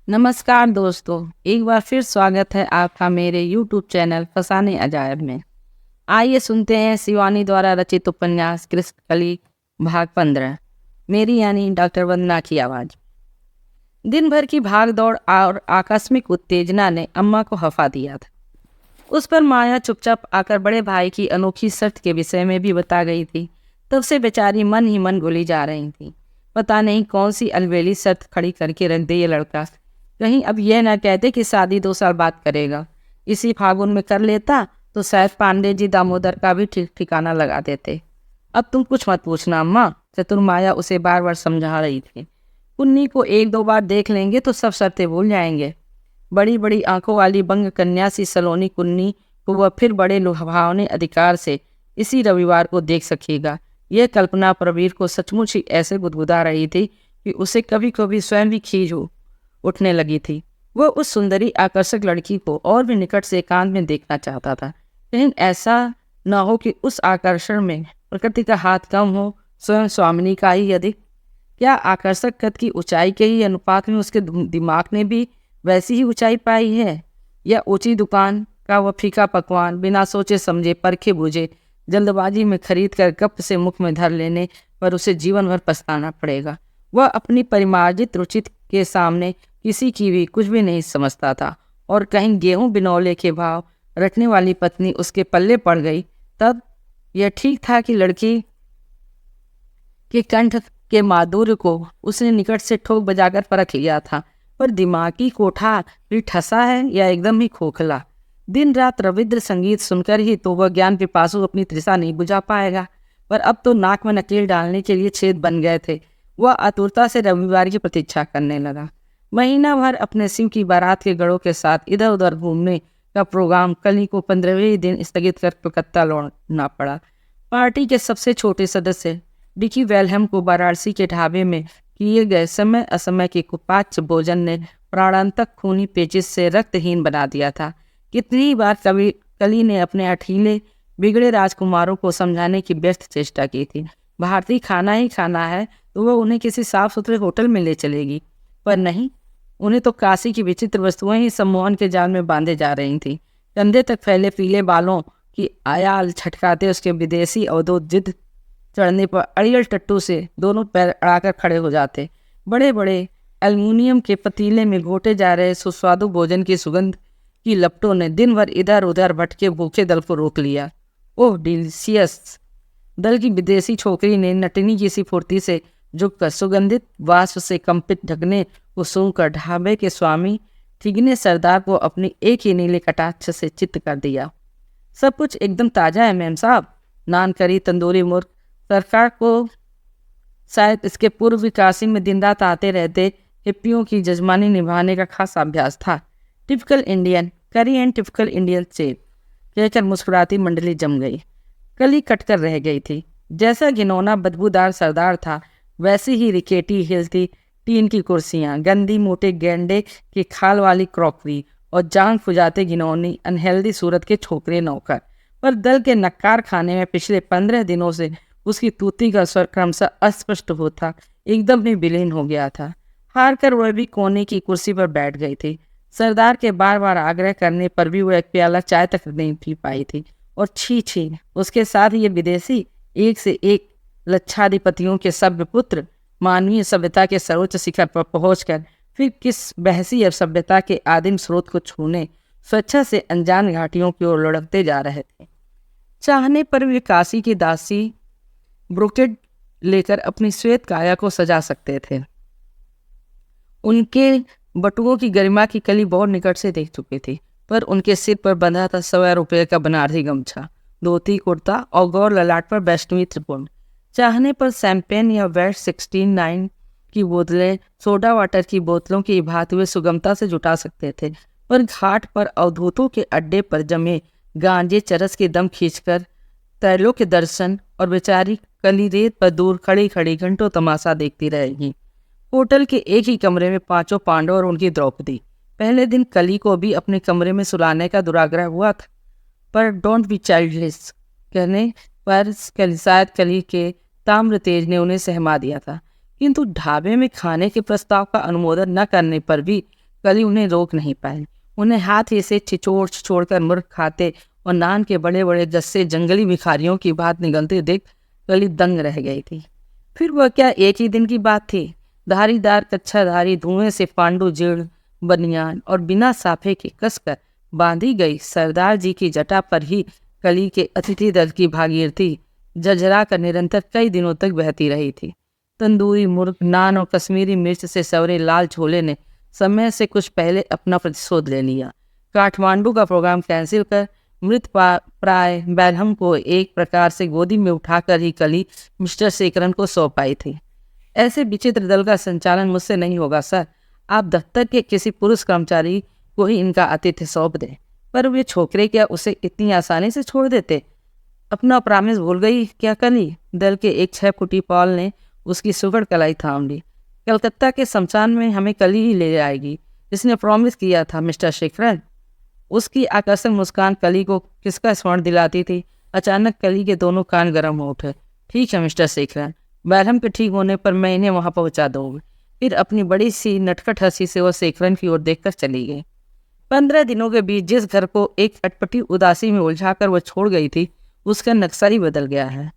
नमस्कार दोस्तों, एक बार फिर स्वागत है आपका मेरे YouTube चैनल फसाने अजायब में। आइए सुनते हैं शिवानी द्वारा रचित उपन्यास कृष्णकली भाग 15, मेरी यानी डॉक्टर वंदना की आवाज़। दिन भर की भाग दौड़ और आकस्मिक उत्तेजना ने अम्मा को हफा दिया था। उस पर माया चुपचाप आकर बड़े भाई की अनोखी शर्त के विषय में भी बता गई थी। तब से बेचारी मन ही मन गोली जा रही थी। पता नहीं कौन सी अलबेली शर्त खड़ी करके रख दे ये लड़का। कहीं अब यह ना कहते कि शादी 2 साल बाद करेगा। इसी फागुन में कर लेता तो शायद पांडे जी दामोदर का भी ठीक ठिकाना लगा देते। अब तुम कुछ मत पूछना अम्मा, चतुर माया उसे बार बार समझा रही थी। कुन्नी को 1-2 बार देख लेंगे तो सब शर्तें भूल जाएंगे। बड़ी बड़ी आंखों वाली बंग कन्या सी सलोनी कुन्नी को वह फिर बड़े लुभावने अधिकार से इसी रविवार को देख सकेगा। यह कल्पना प्रवीर को सचमुच ही ऐसे गुदगुदा रही थी कि उसे कभी कभी स्वयं भी खींच उठने लगी थी। वह उस सुंदरी आकर्षक लड़की को और भी निकट से एकांत में देखना चाहता था। लेकिन ऐसा न हो कि उस आकर्षण में प्रकृति का हाथ कम हो, स्वयं स्वामिनी का ही अधिक। क्या आकर्षक कद की ऊंचाई के ही अनुपात में उसके दिमाग ने भी वैसी ही ऊंचाई पाई है, या ऊंची दुकान का वह फीका पकवान बिना सोचे समझे परखे बूझे जल्दबाजी में खरीद कर गप से मुख में धर लेने पर उसे जीवन भर पछताना पड़ेगा। वह अपनी परिमार्जित रुचि के सामने किसी की भी कुछ भी नहीं समझता था, और कहीं गेहूं बिनौले के भाव रटने वाली पत्नी उसके पल्ले पड़ गई तब यह ठीक था कि लड़की के कंठ के माधुर्य को उसने निकट से ठोक बजाकर परख लिया था, पर दिमागी कोठा भी ठसा है या एकदम ही खोखला। दिन रात रविद्र संगीत सुनकर ही तो वह ज्ञान पिपासु अपनी तृषा नहीं बुझा पाएगा, पर अब तो नाक में नकेल डालने के लिए छेद बन गए थे। वह आतुरता से रविवार की प्रतीक्षा करने लगा। महीना भर अपने शिव की बारात के गढ़ों के साथ इधर उधर घूमने का प्रोग्राम कली को 15वें दिन स्थगित कर कलकत्ता लौटना पड़ा। पार्टी के सबसे छोटे सदस्य डिकी वेलहम को वाराणसी के ढाबे में किए गए समय असमय के कुपाच्य भोजन ने प्राणांतक खूनी पेचिश से रक्तहीन बना दिया था। कितनी बार कली ने अपने अठीले बिगड़े राजकुमारों को समझाने की व्यर्थ चेष्टा की थी। भारतीय खाना ही खाना है तो वह उन्हें किसी साफ सुथरे होटल में ले चलेगी, पर नहीं, उन्हें तो काशी की विचित्र वस्तुएं ही सम्मोहन के जाल में बांधे जा रही थीं। कंधे तक फैले पीले बालों की आयाल छटकाते उसके विदेशी अवधूत जिद चढ़ने पर अड़ियल टट्टू से दोनों पैर अड़ाकर खड़े हो जाते। बड़े बड़े एल्युमिनियम के पतीले में घोटे जा रहे सुस्वादु भोजन की सुगंध की लपटों ने दिन भर इधर उधर भटके भूखे दल को रोक लिया। ओह डिलीशियस! दल की विदेशी छोकरी ने नटनी की सी फुर्ती से झुककर सुगंधित वाष्प से कंपित ढकने को सूंघकर ढाबे के स्वामी ठिगने सरदार को अपनी एक ही नीले कटाक्ष से चित्त कर दिया। सब कुछ एकदम ताज़ा है मैम साहब। नान करी तंदूरी मुर्ग सरकार को शायद इसके पूर्व भी काशी में दिन रात आते रहते हिप्पियों की जजमानी निभाने का खास अभ्यास था। टिपिकल इंडियन करी एंड टिपिकल इंडियन सेब कहकर मुस्कुराती मंडली जम गई। कली कटकर रह गई थी। जैसा घिनौना बदबूदार सरदार था, वैसी ही रिकेटी हिलती टीन की कुर्सियां, गंदी मोटे गेंडे की खाल वाली क्रॉकरी और जांग फुजाते घिनौनी अनहेल्दी सूरत के छोकरे नौकर। पर दल के नक्कार खाने में पिछले 15 दिनों से उसकी तूती का स्वर क्रमशः अस्पष्ट होता एकदम ही विलीन हो गया था। हार कर वह भी कोने की कुर्सी पर बैठ गई थी। सरदार के बार बार आग्रह करने पर भी वह एक प्याला चाय तक नहीं पी पाई थी। और छी छी, उसके साथ ये विदेशी एक से एक लच्छाधिपतियों के सभ्य पुत्र मानवीय सभ्यता के सर्वोच्च शिखर पर पहुंचकर फिर किस बहसी और सभ्यता के आदिम स्रोत को छूने स्वेच्छा से अनजान घाटियों की ओर लुढ़कते जा रहे थे। चाहने पर वे काशी की दासी ब्रोकेड लेकर अपनी श्वेत काया को सजा सकते थे। उनके बटुओं की गरिमा की कली बहुत निकट से देख चुकी थी, पर उनके सिर पर बंधा था 100 रुपये का बनारसी गमछा, धोती कुर्ता और गौर ललाट पर वैष्णवी त्रिपुंड। चाहने पर शैंपेन या वेट 16-9 की बोतलें सोडा वाटर की बोतलों की भांति वे सुगमता से जुटा सकते थे, पर घाट पर अवधूतों के अड्डे पर जमे गांजे चरस के दम खींचकर तैलों के दर्शन और बेचारी कली रेत पर दूर खड़ी खड़ी घंटों तमाशा देखती रहेगी। होटल के एक ही कमरे में 5 पांडव और उनकी द्रौपदी। पहले दिन कली को भी अपने कमरे में सुलाने का दुराग्रह हुआ था, पर डोंट बी चाइल्डलेस कहने पर शायद कली के ताम्र तेज ने उन्हें सहमा दिया था। किंतु ढाबे में खाने के प्रस्ताव का अनुमोदन न करने पर भी कली उन्हें रोक नहीं पाई। उन्हें हाथ ही से छिछोड़ कर मुर्ग खाते और नान के बड़े बड़े जस्से जंगली भिखारियों की बात निकलते देख कली दंग रह गई थी। फिर वह क्या एक ही दिन की बात थी? धारीदार कच्छाधारी धुएं से पांडु जीर्ण बनियान और बिना साफे के कसकर बांधी गई सरदार जी की जटा पर ही कली के अतिथि दल की भागीरथी जर्जरा कर निरंतर कई दिनों तक बहती रही थी। तंदूरी मुर्ग, नान और कश्मीरी मिर्च से सवरे लाल छोले ने समय से कुछ पहले अपना प्रतिशोध ले लिया। काठमांडू का प्रोग्राम कैंसिल कर मृत प्राय बैरहम को एक प्रकार से गोदी में उठाकर ही कली मिस्टर शेखरन को सौंप आई थी। ऐसे विचित्र दल का संचालन मुझसे नहीं होगा सर। आप दफ्तर के किसी पुरुष कर्मचारी को ही इनका आतिथ्य सौंप दें। पर वे छोकरे क्या उसे इतनी आसानी से छोड़ देते? अपना प्रॉमिस भूल गई क्या कली? दल के एक 6 फुटी पॉल ने उसकी सुगड़ कलाई थाम ली। कलकत्ता के शमशान में हमें कली ही ले जाएगी, जिसने प्रॉमिस किया था मिस्टर शेखरन। उसकी आकर्षक मुस्कान कली को किसका स्मरण दिलाती थी? अचानक कली के दोनों कान गर्म हो उठे। ठीक है मिस्टर शेखरन, बैरहम के ठीक होने पर मैं इन्हें वहां पहुंचा दूंगी। फिर अपनी बड़ी सी नटखट हंसी से वह शेखरन की ओर देखकर चली गई। 15 दिनों के बीच जिस घर को एक अटपटी उदासी में उलझाकर वह छोड़ गई थी, उसका नक्शा ही बदल गया है।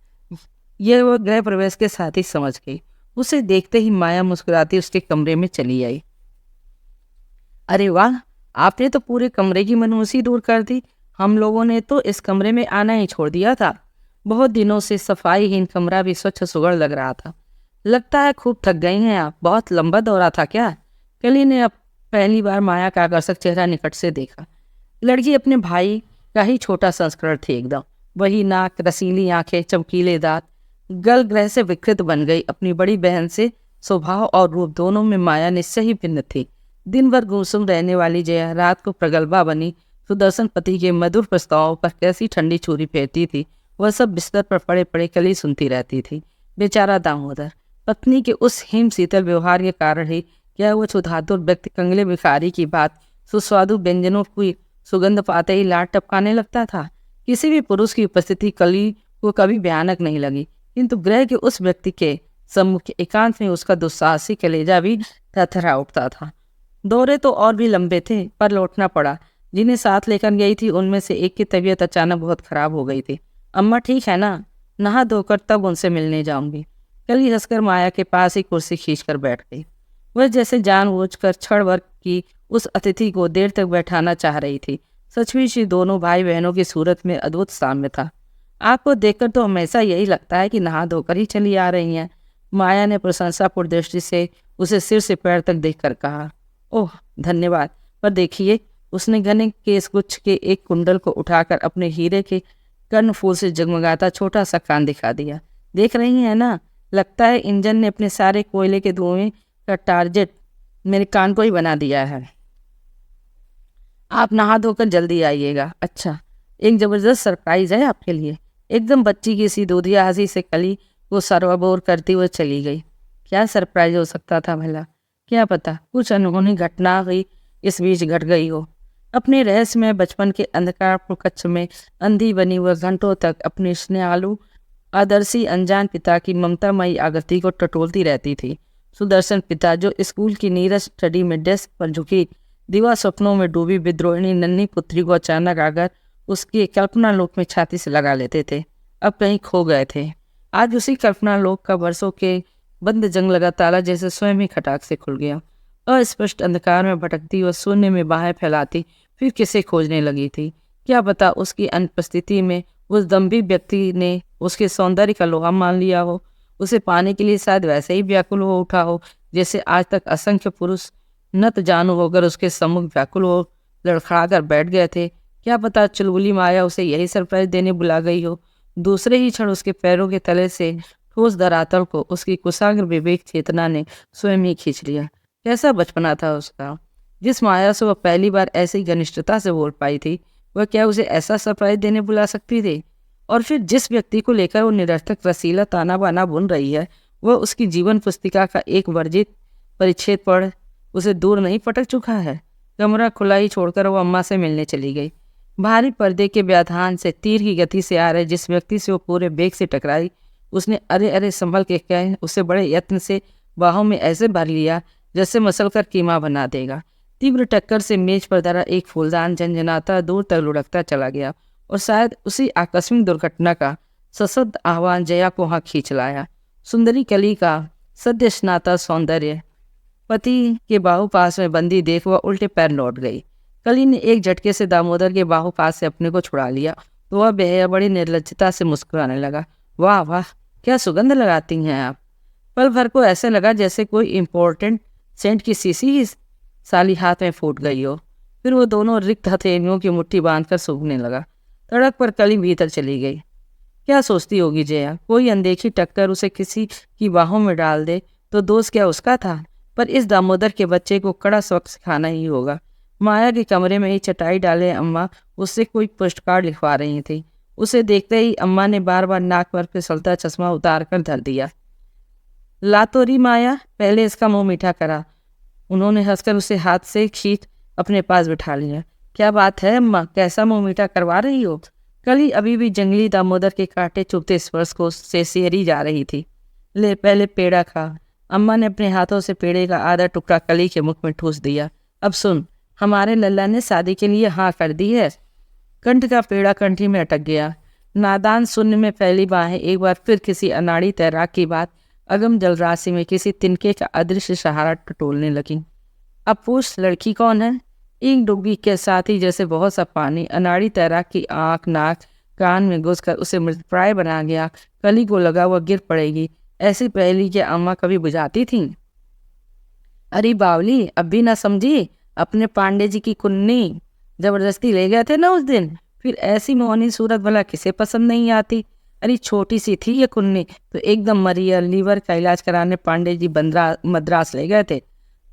यह वह गृह प्रवेश के साथ ही समझ गई। उसे देखते ही माया मुस्कुराती उसके कमरे में चली आई। अरे वाह, आपने तो पूरे कमरे की मनहूसी दूर कर दी। हम लोगों ने तो इस कमरे में आना ही छोड़ दिया था। बहुत दिनों से सफाईहीन कमरा भी स्वच्छ सुगढ़ लग रहा था। लगता है खूब थक गई हैं आप। बहुत लंबा दौरा था क्या? कली ने अब पहली बार माया का आकर्षक चेहरा निकट से देखा। लड़की अपने भाई का ही छोटा संस्करण थी एकदम। वही नाक, रसीली आंखें, चमकीले दांत, गल ग्रह से विकृत बन गई। अपनी बड़ी बहन से स्वभाव और रूप दोनों में माया निश्चय ही भिन्न थी। दिन भर गुमसुम रहने वाली जया रात को प्रगल्भा बनी सुदर्शन पति के मधुर प्रस्तावों पर कैसी ठंडी छुरी फेरती थी। वह सब बिस्तर पर पड़े पड़े कली सुनती रहती थी। बेचारा दामोदर, पत्नी के उस हिम शीतल व्यवहार के कारण ही क्या वह क्षुधातुर व्यक्ति कंगले भिखारी की बात सुस्वादु व्यंजनों की सुगंध पाते ही लाड टपकाने लगता था। किसी भी पुरुष की उपस्थिति कली को कभी भयानक नहीं लगी, किंतु गृह के उस व्यक्ति के सम्मुख एकांत में उसका दुस्साहसी कलेजा भी थरथरा उठता था। दौरे तो और भी लंबे थे, पर लौटना पड़ा। जिन्हें साथ लेकर गई थी उनमें से एक की तबीयत अचानक बहुत खराब हो गई थी। अम्मा ठीक है ना? नहा धोकर तब उनसे मिलने जाऊंगी। कली हंसकर माया के पास ही कुर्सी खींचकर बैठ गई। वह जैसे जानबूझकर क्षण भर की उस अतिथि को देर तक बैठाना चाह रही थी। सचमुच ही दोनों भाई बहनों की सूरत में अद्भुत साम्य था। आपको देखकर तो हमेशा यही लगता है कि नहा धोकर ही चली आ रही हैं। माया ने प्रशंसापूर्ण दृष्टि से उसे सिर से पैर तक देखकर कहा। ओह धन्यवाद, पर देखिए। उसने घने केशगुच्छ के एक कुंडल को उठाकर अपने हीरे के कर्णफूल से जगमगाता छोटा सा कान दिखा दिया। देख रही हैं ना? लगता है इंजन ने अपने सारे कोयले के धुएं का टारगेट मेरे कान को ही बना दिया है। आप नहा धोकर जल्दी आइएगा। अच्छा, एक जबरदस्त सरप्राइज है आपके लिए। एकदम बच्ची की सी दूधिया हंसी से कली को सर्वबोर करती हुए चली गई। क्या सरप्राइज हो सकता था भला? क्या पता कुछ अनहोनी घटना हुई इस बीच घट गई हो। अपने रहस्यमय बचपन के अंधकार कक्ष में अंधी बनी वह घंटों तक अपने स्नेहालु आदर्शी अनजान पिता की ममतामयी आगति को टटोलती रहती थी। सुदर्शन पिता जो स्कूल की नीरस स्टडी में डेस्क पर झुकी दिवा स्वप्नों में डूबी विद्रोहिणी नन्ही पुत्री को अचानक आकर उसके कल्पना लोक में छाती से लगा लेते थे, अब कहीं खो गए थे। आज उसी कल्पना लोक का वर्षों के बंद जंग लगा ताला जैसे स्वयं ही खटाक से खुल गया। अस्पष्ट अंधकार में भटकती और शून्य में बाहें फैलाती फिर किसे खोजने लगी थी? क्या पता उसकी अनुपस्थिति में उस दम्भी व्यक्ति ने उसके सौंदर्य का लोहा मान लिया हो। उसे पाने के लिए शायद वैसे ही व्याकुल हो उठा हो जैसे आज तक असंख्य पुरुष नत जानू होकर उसके सम्मुख व्याकुल हो लड़खड़ा कर बैठ गए थे। क्या पता चुलबुली माया उसे यही सरप्राइज देने बुला गई हो। दूसरे ही क्षण उसके पैरों के तले से ठोस धरातल को उसकी कुशाग्र विवेक चेतना ने स्वयं ही खींच लिया। कैसा बचपना था उसका! जिस माया से वह पहली बार ऐसी घनिष्ठता से बोल पाई थी, वह क्या उसे ऐसा सरप्राइज देने बुला सकती थी? और फिर जिस व्यक्ति को लेकर वो निरर्थक रसीला ताना बाना बुन रही है, वह उसकी जीवन पुस्तिका का एक वर्जित परिच्छेद पढ़ उसे दूर नहीं पटक चुका है। कमरा खुला ही छोड़कर वो अम्मा से मिलने चली गई। भारी पर्दे के व्यवधान से तीर की गति से आ रहे जिस व्यक्ति से वो पूरे बेग से टकराई, उसने अरे अरे संभल के कह उसे बड़े यत्न से बाहों में ऐसे भर लिया जैसे मसल कर कीमा बना देगा। तीव्र टक्कर से मेज पर धरा एक फूलदान झंझनाता दूर तक लुढ़कता चला गया और शायद उसी आकस्मिक दुर्घटना का सशब्द आह्वान जया को वहां खींच लाया। सुंदरी कली का सद्य स्नाता सौंदर्य पति के बाहु पास में बंदी देख वह उल्टे पैर लौट गई। कली ने एक झटके से दामोदर के बाहु पास से अपने को छुड़ा लिया तो वह बेहया बड़ी निर्लज्जता से मुस्कुराने लगा। वाह वाह, क्या सुगंध लगाती हैं आप। पल भर को ऐसे लगा जैसे कोई इम्पोर्टेंट सेंट की शीशी ही साली हाथ में फूट गई हो। फिर वो दोनों रिक्त हथेलियों की मुट्ठी बांधकर सूखने लगा। तड़क पर कली भीतर चली गई। क्या सोचती होगी जया, कोई अनदेखी टक्कर उसे किसी की बाहों में डाल दे तो दोष क्या उसका था, पर इस दामोदर के बच्चे को कड़ा सबक सिखाना ही होगा। माया के कमरे में ही चटाई डाले अम्मा उससे कोई पोस्टकार्ड लिखवा रही थी। उसे देखते ही अम्मा ने बार बार नाक पर फिसलता चश्मा उतार कर धर दिया। ला तो रही माया, पहले इसका मुंह मीठा करा। उन्होंने हंसकर उसे हाथ से खींच अपने पास बिठा लिया। क्या बात है अम्मा, कैसा मुंह मीठा करवा रही हो। कली अभी भी जंगली दामोदर के कांटे चुभते स्पर्श को से सेहरी जा रही थी। ले पहले पेड़ा खा। अम्मा ने अपने हाथों से पेड़े का आधा टुकड़ा कली के मुख में ठूस दिया। अब सुन, हमारे लल्ला ने शादी के लिए हाँ कर दी है। कंठ का पेड़ा कंठी में अटक गया। नादान शून्य में फैली बाहें एक बार फिर किसी अनाड़ी तैराक की बात अगम जलराशि में किसी तिनके का अदृश्य सहारा टटोलने लगी। अब पूछ, लड़की कौन है। एक डुबकी के साथ ही जैसे बहुत सा पानी अनाड़ी तैराक की आंख नाक कान में घुसकर उसे मृतप्राय बना गया। कली को लगा वह गिर पड़ेगी। ऐसी पहेली क्या अम्मा कभी बुझाती थी। अरे बावली, अब भी ना समझी। अपने पांडे जी की कुन्नी जबरदस्ती ले गए थे ना उस दिन। फिर ऐसी मोहनी सूरत भला किसे पसंद नहीं आती। अरे छोटी सी थी ये कुन्नी तो एकदम मरियल लीवर का इलाज कराने पांडे जी मद्रास ले गए थे।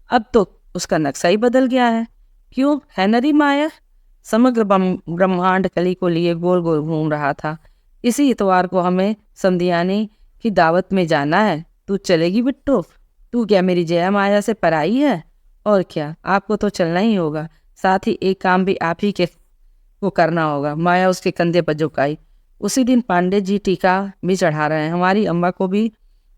अब तो उसका नक्शा ही बदल गया है। क्यों है नरी माया। समग्र ब्रह्मांड कली को लिए गोल गोल घूम रहा था। इसी इतवार को हमें संध्यानी की दावत में जाना है। तू चलेगी बिट्टो। तू क्या मेरी जया माया से पराई है। और क्या, आपको तो चलना ही होगा। साथ ही एक काम भी आप ही के को करना होगा। माया उसके कंधे पर झुकाई। उसी दिन पांडे जी टीका भी चढ़ा रहे हैं। हमारी अम्मा को भी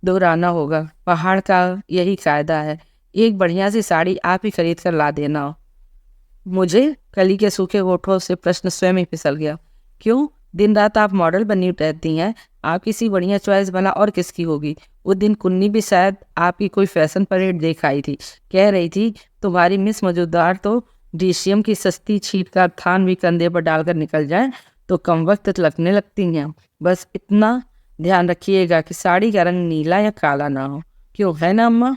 दोहराना होगा। पहाड़ का यही कायदा है। एक बढ़िया सी साड़ी आप ही खरीद कर ला देना हो। मुझे। कली के सूखे होठों से प्रश्न स्वयं ही फिसल गया। क्यों, दिन रात आप मॉडल बनी रहती हैं। आप किसी बढ़िया चॉइस भला और किसकी होगी। उस दिन कुन्नी भी शायद आपकी कोई फैशन परेड देख आई थी। कह रही थी तुम्हारी मिस मौजूदार तो डीसीएम की सस्ती छीट का थान भी कंधे पर डालकर निकल जाए तो कम वक्त लगने लगती हैं। बस इतना ध्यान रखिएगा कि साड़ी का रंग नीला या काला ना हो। क्यों, है ना अम्मा।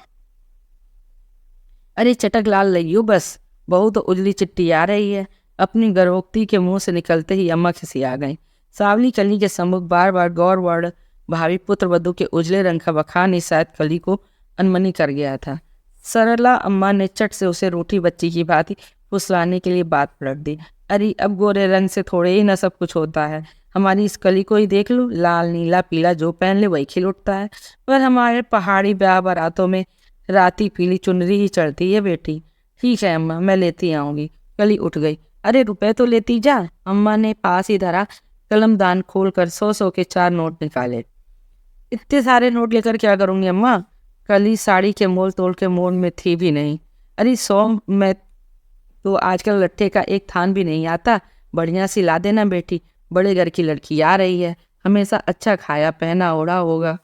अरे चटक लाल लइयो बस। बहू तो उजली चिट्टी आ रही है। अपनी गर्भोक्ति के मुंह से निकलते ही अम्मा खिसी आ गई। सावली कली के सम्मुख बार बार गौर वर्ण भावी पुत्र वधू के उजले रंग का बखान ही शायद कली को अनमनी कर गया था। सरला अम्मा ने चट से उसे रूठी बच्ची की भांति फुसलाने के लिए बात पलट दी। अरे अब गोरे रंग से थोड़े ही ना सब कुछ होता है। हमारी इस कली को ही देख लो, लाल नीला पीला जो पहन ले वही खिल उठता है। पर हमारे पहाड़ी ब्याह बारातों में राती पीली चुनरी ही चढ़ती है बेटी। ठीक है अम्मा, मैं लेती आऊँगी। कली उठ गई। अरे रुपए तो लेती जा। अम्मा ने पास ही धरा कलमदान खोलकर 100 के 4 नोट निकाले। इतने सारे नोट लेकर क्या करूँगी अम्मा। कली साड़ी के मोल तोल के मोल में थी भी नहीं। अरे 100 में तो आजकल लट्ठे का एक थान भी नहीं आता। बढ़िया सी ला देना बेटी। बड़े घर की लड़की आ रही है, हमेशा अच्छा खाया पहना ओढ़ा होगा।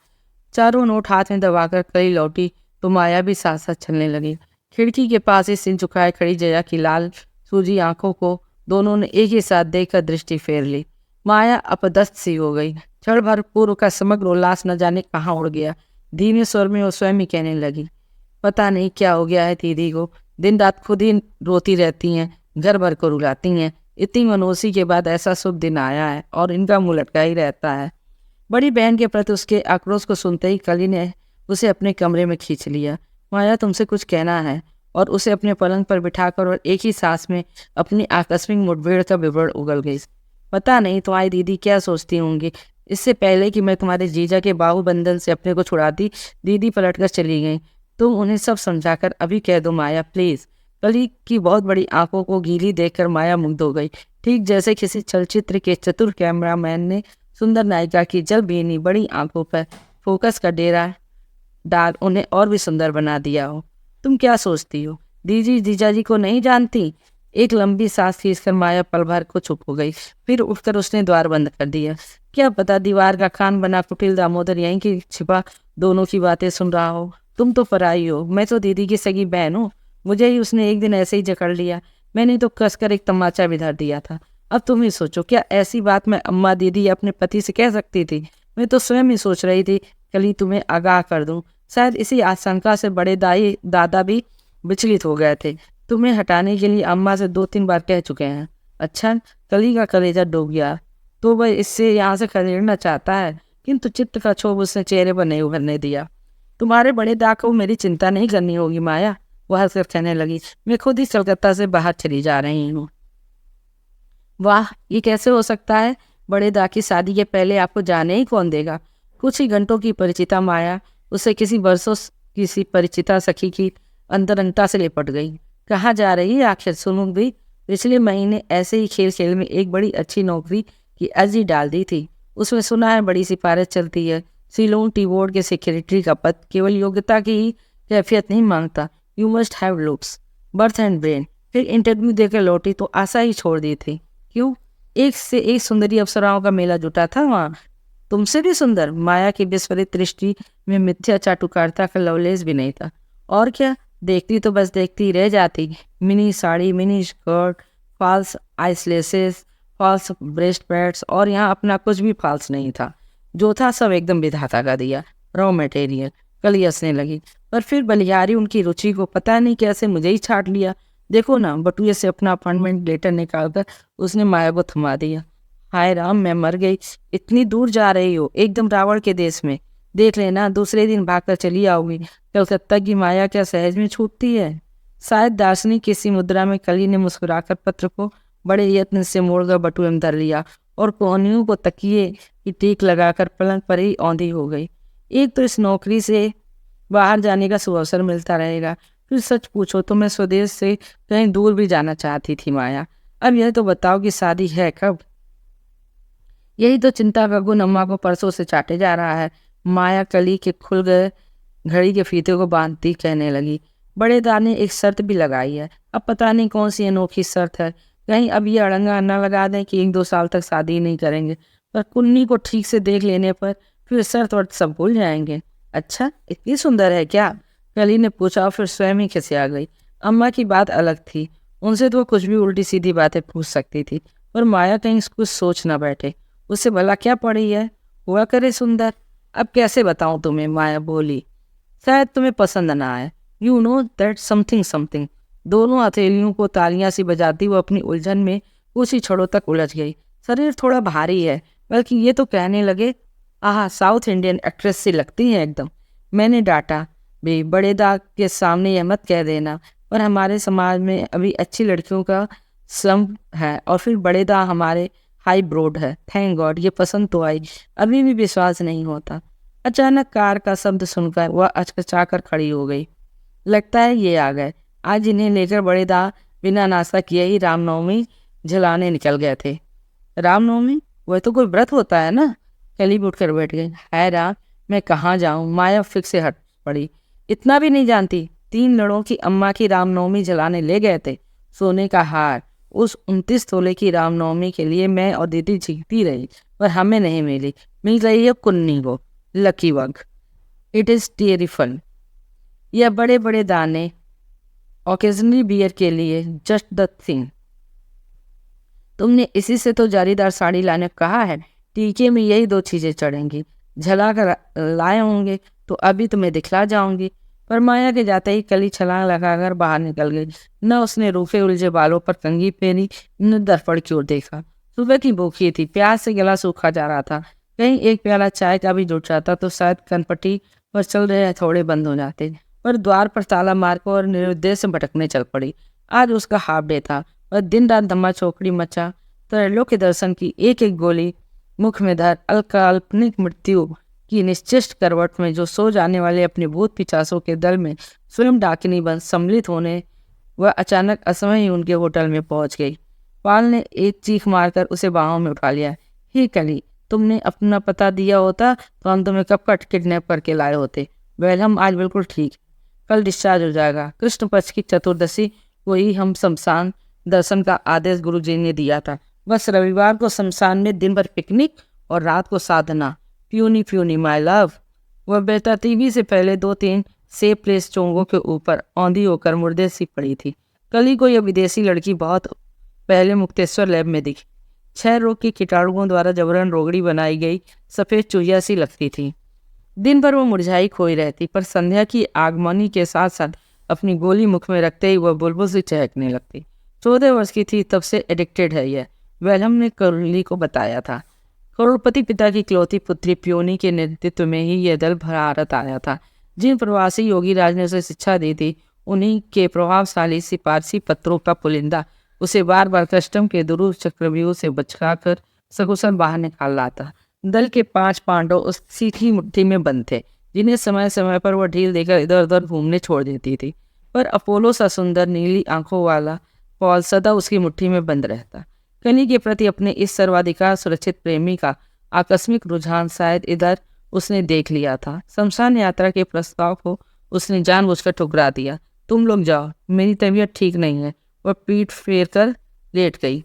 चारों नोट हाथ में दबाकर कली लौटी तो माया भी साथ साथ चलने लगी। खिड़की के पास ही सिर झुकाए खड़ी जया की लाल सूजी आंखों को दोनों ने एक ही साथ देखकर दृष्टि फेर ली। माया अपदस्थ सी हो गई। क्षण भर पूर्व का समग्र उल्लास न जाने कहाँ उड़ गया। धीमे स्वर में वो स्वयं ही कहने लगी, पता नहीं क्या हो गया है दीदी को। दिन रात खुद ही रोती रहती हैं, घर भर को रुलाती हैं। इतनी मनोसी के बाद ऐसा शुभ दिन आया है और इनका मुंह लटका ही रहता है। बड़ी बहन के प्रति उसके आक्रोश को सुनते ही कली ने उसे अपने कमरे में खींच लिया। माया तुमसे कुछ कहना है। और उसे अपने पलंग पर बिठाकर और एक ही सांस में अपनी आकस्मिक मुठभेड़ का विवरण उगल गई। पता नहीं तुम्हारी दीदी क्या सोचती होंगी। इससे पहले कि मैं तुम्हारे जीजा के बाहु बंधन से अपने को छुड़ाती, दीदी पलटकर चली गई। तुम उन्हें सब समझाकर अभी कह दो माया प्लीज। कली की बहुत बड़ी आंखों को गीली देखकर माया मुग्ध हो गई, ठीक जैसे किसी चलचित्र के चतुर कैमरामैन ने सुंदर नायिका की जल बीनी बड़ी आंखों पर फोकस का डेरा डाल उन्हें और भी सुंदर बना दिया हो। तुम क्या सोचती हो, दीजी जीजाजी को नहीं जानती? एक लंबी सांस खींचकर माया पल भर को चुप हो गई। फिर उठकर उसने द्वार बंद कर दिया। क्या पता दीवार का कान बना कुटिल दामोदर यहीं की छिपा दोनों की बातें सुन रहा हो। तुम तो पराई हो, मैं तो दीदी की सगी बहन हूँ। मुझे ही उसने एक दिन ऐसे ही जकड़ लिया। मैंने तो कसकर एक तमाचा भी धर दिया था। अब तुम ही सोचो, क्या ऐसी बात मैं अम्मा दीदी या अपने पति से कह सकती थी? मैं तो स्वयं ही सोच रही थी कल ही तुम्हें आगाह कर दूं। शायद इसी आशंका से बड़े दाई दादा भी विचलित हो गए थे। तुम्हें हटाने के लिए अम्मा से 2-3 बार कह चुके हैं। अच्छा, कली का कलेजा डूब गया। तो वह इससे यहाँ से खदेड़ना चाहता है, किंतु चित्त का क्षोभ उसने चेहरे पर नहीं उभरने दिया। तुम्हारे बड़े दा को मेरी चिंता नहीं करनी होगी माया, वह हंसकर कहने लगी। मैं खुद ही कलकत्ता से बाहर चली जा रही हूँ। वाह, ये कैसे हो सकता है? बड़े दा की शादी के पहले आपको जाने ही कौन देगा? कुछ ही घंटों की परिचिता माया उसे किसी वर्षों किसी परिचिता सखी की अंतरंगता से लिपट गई। कहाँ जा रही है आखिर? सुनो भी, पिछले महीने ऐसे ही खेल खेल में एक बड़ी अच्छी नौकरी की अर्जी डाल दी थी। उसमें सुना है बड़ी सिफारिश चलती है। सीलोन टी बोर्ड के सेक्रेटरी का पद केवल योग्यता की ही कैफियत नहीं मांगता। You must have looks, birth and brain. फिर इंटरव्यू देकर लौटी तो आशा ही छोड़ दी थी। क्यों? एक से एक सुंदरी अप्सराओं का मेला जुटा था वहाँ। तुमसे भी सुंदर? माया की विस्फलित दृष्टि में मिथ्या चाटुकारिता का लवलेस भी नहीं था। और क्या, देखती तो बस देखती ही रह जाती। Mini sari, mini skirt, false eyelashes, false breast pads, और यहाँ अपना कुछ भी फॉल्स नहीं था। जो था सब एकदम विधाता का दिया, रॉ मटेरियल। कली हंसने लगी। पर फिर बलिहारी उनकी रुचि को पता नहीं कैसे मुझे ही छाट लिया। देखो ना, बटुए से अपना अपॉइंटमेंट लेटर निकालकर उसने माया को थमा दिया। हाय राम, मैं मर गई। इतनी दूर जा रही हो, एकदम रावण के देश में। देख लेना, दूसरे दिन भागकर चली आओगी। कलकत्ता की माया क्या सहज में छूटती है? शायद दार्शनिक किसी मुद्रा में कली ने मुस्कुराकर पत्र को बड़े यत्न से मोड़कर बटुए में धर लिया और कोहनियों को तकिए की टीक लगाकर पलंग पर ही औंधी हो गई। एक तो इस नौकरी से बाहर जाने का सुअवसर मिलता रहेगा, फिर सच पूछो तो मैं स्वदेश से कहीं दूर भी जाना चाहती थी माया। अब यह तो बताओ कि शादी है कब? यही तो चिंता का गुण अम्मा को परसों से चाटे जा रहा है। माया कली के खुल गए घड़ी के फीते को बांधती कहने लगी। बड़े दा ने एक शर्त भी लगाई है। अब पता नहीं कौन सी अनोखी शर्त है। कहीं अब ये अड़ंगा न लगा दें कि 1-2 साल तक शादी नहीं करेंगे, पर कुन्नी को ठीक से देख लेने पर फिर शर्त वर्त सब भूल जाएंगे। अच्छा, इतनी सुंदर है क्या? कली ने पूछा और फिर स्वयं ही खिसिया गई। अम्मा की बात अलग थी। उनसे तो कुछ भी उल्टी सीधी बातें पूछ सकती थी, पर माया कहीं कुछ सोच न बैठे। उससे भला क्या पड़ी है? हुआ करे सुंदर। अब कैसे बताऊं तुम्हें, माया बोली। शायद तुम्हें पसंद ना आए। You know that something something. दोनों हथेलियों को तालियां सी बजाती वो अपनी उलझन में कुछ ही क्षणों तक उलझ गई। शरीर थोड़ा भारी है, बल्कि ये तो कहने लगे, आह, साउथ इंडियन एक्ट्रेस सी लगती है एकदम। मैंने डांटा भी, बड़े दा के सामने यह मत कह देना, पर हमारे समाज में अभी अच्छी लड़कियों का सम है, और फिर बड़े दा हमारे हाई ब्रोड है। थैंक गॉड, ये पसंद तो आई। अभी भी विश्वास नहीं होता। अचानक कार का शब्द सुनकर वह अचकचाकर खड़ी हो गई। लगता है ये आ गए। आज इन्हें लेकर बड़े दा बिना नाश्ता किए ही रामनवमी झुलाने निकल गए थे। रामनवमी? वह तो कोई व्रत होता है ना? कली भी उठकर बैठ गई। हाय राम, मैं कहाँ जाऊँ? माया फिर से हट पड़ी। इतना भी नहीं जानती? 3 लड़ों की अम्मा की रामनवमी जलाने ले गए थे। सोने का हार, उस 29 तोले की रामनवमी के लिए मैं और दीदी जीतती रही, पर हमें नहीं मिली। मिल रही है कुन्नी को। लकी वग। It is terrible. यह बड़े बड़े दाने ओकेजनली बियर के लिए जस्ट द थिंग। तुमने इसी से तो जारीदार साड़ी लाने कहा है। टीके में यही 2 चीजें चढ़ेंगी। झला कर लाए होंगे तो अभी तुम्हें दिखला जाऊंगी। पर माया के जाते ही कली छलांग लगाकर बाहर निकल गई। न उसने रूखे उलझे बालों पर कंघी फेरी, न दर्पण की ओर देखा। सुबह की भूखी थी, प्यास से गला सूखा जा रहा था। कहीं एक प्याला चाय का भी जुट जाता तो शायद कनपटी पर चल रहे हथौड़े बंद हो जाते। पर द्वार पर ताला मारकर और निरुद्देश से भटकने चल पड़ी। आज उसका हाफ डे था। वह दिन रात धम्मा चौकड़ी मचा त्रैलोक के दर्शन की एक एक गोली मुख में धर अल्पकाल्पनिक मृत्यु की निश्चिष्ट करवट में जो सो जाने वाले अपने भूत पिचासों के दल में स्वयं डाकिनी बन सम्मिलित होने, वह अचानक असमय ही उनके होटल में पहुंच गई। पाल ने एक चीख मारकर उसे बाहों में उठा लिया। हे कली, तुमने अपना पता दिया होता तो हम तुम्हें कब का किडनैप करके लाए होते। वेल, हम आज बिल्कुल ठीक। कल डिस्चार्ज हो जाएगा। कृष्ण पक्ष की चतुर्दशी को ही हम शमशान दर्शन का आदेश गुरुजी ने दिया था। बस रविवार को शमशान में दिन भर पिकनिक और रात को साधना। प्यूनी प्यूनी माय लव। वह बेटा टीवी से पहले 2-3 सेफ प्लेस चोंगों के ऊपर औंधी होकर मुर्दे सी पड़ी थी। कल ही को यह विदेशी लड़की बहुत पहले मुक्तेश्वर लैब में दिखी। 6 रोग की कीटाणुओं द्वारा जबरन रोगड़ी बनाई गई सफ़ेद चूहिया सी लगती थी। दिन भर वो मुरझाई खोई रहती, पर संध्या की आगमनी के साथ साथ अपनी गोली मुख में रखते ही वह बुलबुल से चहकने लगती। 14 वर्ष की थी तब से एडिक्टेड है यह, वेलहम ने करुली को बताया था। करोड़पति पिता की इकलौती पुत्री प्योनी के नेतृत्व में ही यह दल भारत आया था। जिन प्रवासी योगी राज ने उसे शिक्षा दी थी, उन्हीं के प्रभावशाली सिपारसी पत्रों का पुलिंदा उसे बार बार कस्टम के दुरूह चक्रव्यूह से बचकाकर सकुशल बाहर निकाल लाता। दल के 5 पांडव उस सीठी मुट्ठी में बंद थे, जिन्हें समय समय पर वह ढील देकर इधर उधर घूमने छोड़ देती थी। पर अपोलो सा सुंदर नीली आंखों वाला पॉल सदा उसकी मुट्ठी में बंद रहता। कली के प्रति अपने इस सर्वाधिकार सुरक्षित प्रेमी का आकस्मिक रुझान शायद इधर उसने देख लिया था। शमशान यात्रा के प्रस्ताव को उसने जानबूझकर ठुकरा दिया। तुम लोग जाओ, मेरी तबीयत ठीक नहीं है। वह पीठ फेर कर लेट गई।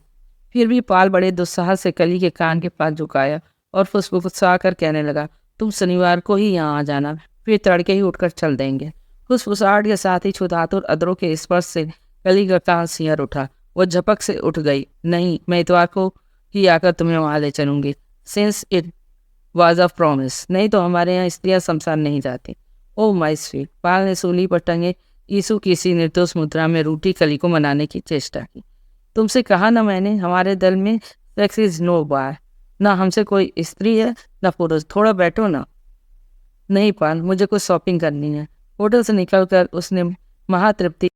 फिर भी पाल बड़े दुस्साहस से कली के कान के पास झुकाया और फुसफुसा कर कहने लगा, तुम शनिवार को ही यहाँ आ जाना, फिर तड़के ही उठकर चल देंगे। फुसफुसाहट के साथ ही छुदातुर अदरों के स्पर्श से कली का कान सिंहर उठा। वह झपक से उठ गई। नहीं, मैं इतवार को ही आकर तुम्हें वहाँ ले चलूंगी, since it was a promise. नहीं तो हमारे यहाँ स्त्रियाँ शमशान नहीं जाती। ओह माई स्वीट। पाल ने सूली पर टंगे यीशु की सी निर्दोष मुद्रा में रूठी कली को मनाने की चेष्टा की। तुमसे कहा ना मैंने, हमारे दल में सेक्स इज नो बार। ना हमसे कोई स्त्री है ना पुरुष। थोड़ा बैठो ना। नहीं पाल, मुझे कुछ शॉपिंग करनी है। होटल से निकलकर उसने महातृप्ति